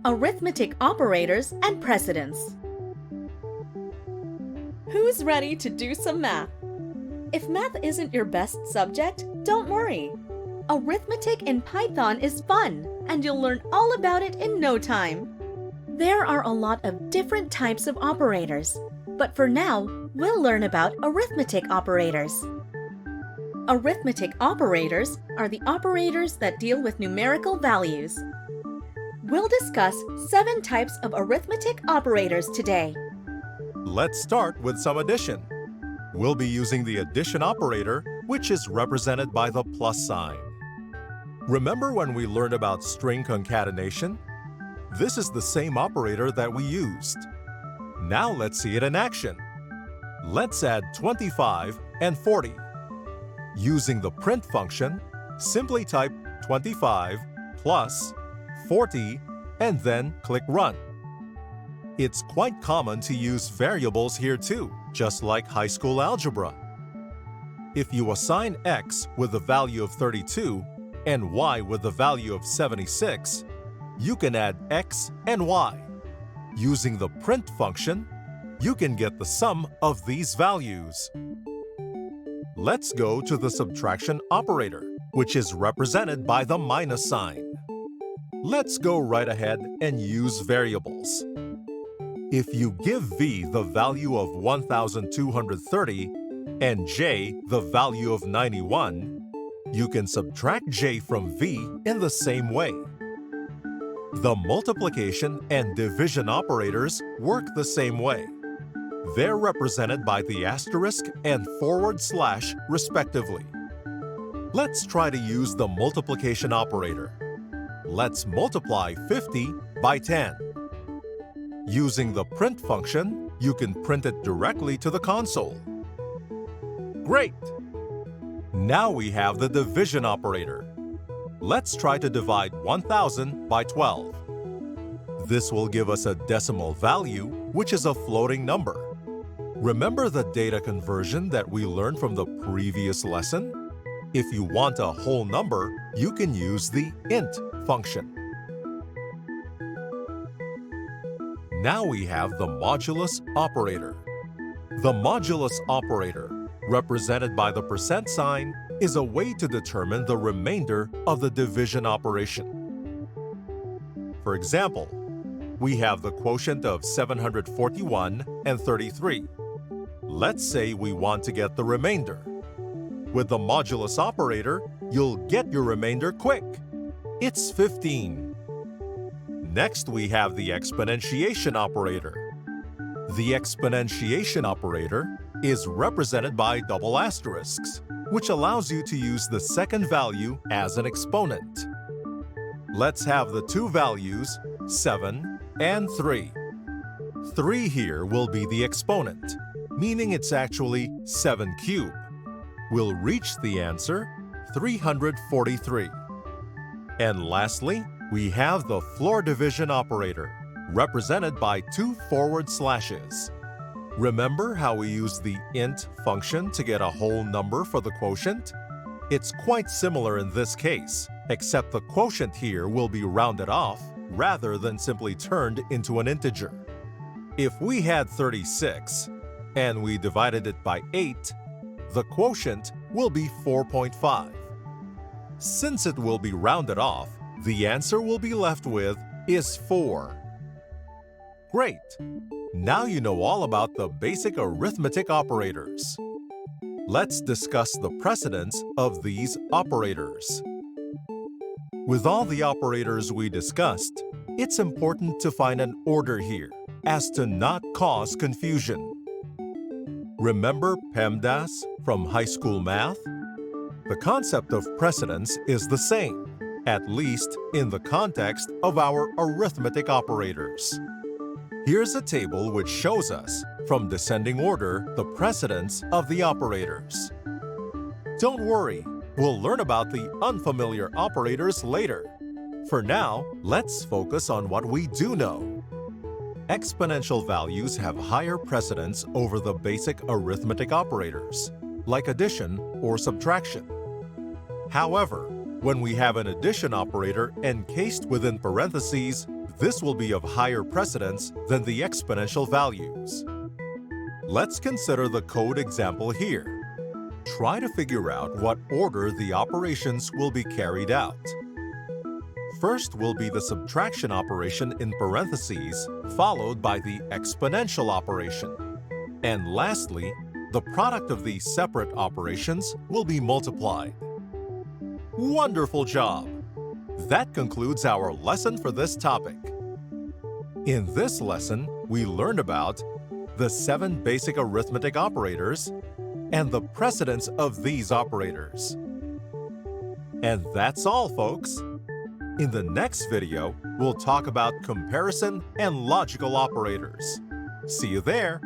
arithmetic operators, and precedence. Who's ready to do some math? If math isn't your best subject, don't worry. Arithmetic in Python is fun, and you'll learn all about it in no time. There are a lot of different types of operators, but for now, we'll learn about arithmetic operators. Arithmetic operators are the operators that deal with numerical values. We'll discuss 7 types of arithmetic operators today. Let's start with some addition. We'll be using the addition operator, which is represented by the plus sign. Remember when we learned about string concatenation? This is the same operator that we used. Now let's see it in action. Let's add 25 and 40. Using the print function, simply type 25 plus 40 and then click Run. It's quite common to use variables here too, just like high school algebra. If you assign x with the value of 32 and y with the value of 76, you can add x and y. Using the print function, you can get the sum of these values. Let's go to the subtraction operator, which is represented by the minus sign. Let's go right ahead and use variables. If you give v the value of 1,230 and j the value of 91, you can subtract j from v in the same way. The multiplication and division operators work the same way. They're represented by the asterisk and forward slash respectively. Let's try to use the multiplication operator. Let's multiply 50 by 10. Using the print function, you can print it directly to the console. Great! Now we have the division operator. Let's try to divide 1,000 by 12. This will give us a decimal value, which is a floating number. Remember the data conversion that we learned from the previous lesson? If you want a whole number, you can use the int function. Now we have the modulus operator. The modulus operator, represented by the percent sign, is a way to determine the remainder of the division operation. For example, we have the quotient of 741 and 33. Let's say we want to get the remainder. With the modulus operator, you'll get your remainder quick. It's 15. Next, we have the exponentiation operator. The exponentiation operator is represented by double asterisks, which allows you to use the second value as an exponent. Let's have the two values, 7 and 3. 3 here will be the exponent, meaning it's actually 7 cubed. We'll reach the answer, 343. And lastly, we have the floor division operator, represented by 2 forward slashes. Remember how we used the int function to get a whole number for the quotient? It's quite similar in this case, except the quotient here will be rounded off rather than simply turned into an integer. If we had 36 and we divided it by 8, the quotient will be 4.5. Since it will be rounded off, the answer we'll be left with is 4. Great! Now you know all about the basic arithmetic operators. Let's discuss the precedence of these operators. With all the operators we discussed, it's important to find an order here, as to not cause confusion. Remember PEMDAS from high school math? The concept of precedence is the same, at least in the context of our arithmetic operators. Here's a table which shows us, from descending order, the precedence of the operators. Don't worry, we'll learn about the unfamiliar operators later. For now, let's focus on what we do know. Exponential values have higher precedence over the basic arithmetic operators, like addition or subtraction. However, when we have an addition operator encased within parentheses, This will be of higher precedence than the exponential values. Let's consider the code example here. Try to figure out what order the operations will be carried out. First will be the subtraction operation in parentheses, followed by the exponential operation. And lastly, the product of these separate operations will be multiplied. Wonderful job! That concludes our lesson for this topic. In this lesson, we learned about the 7 basic arithmetic operators and the precedence of these operators. And that's all, folks. In the next video, we'll talk about comparison and logical operators. See you there!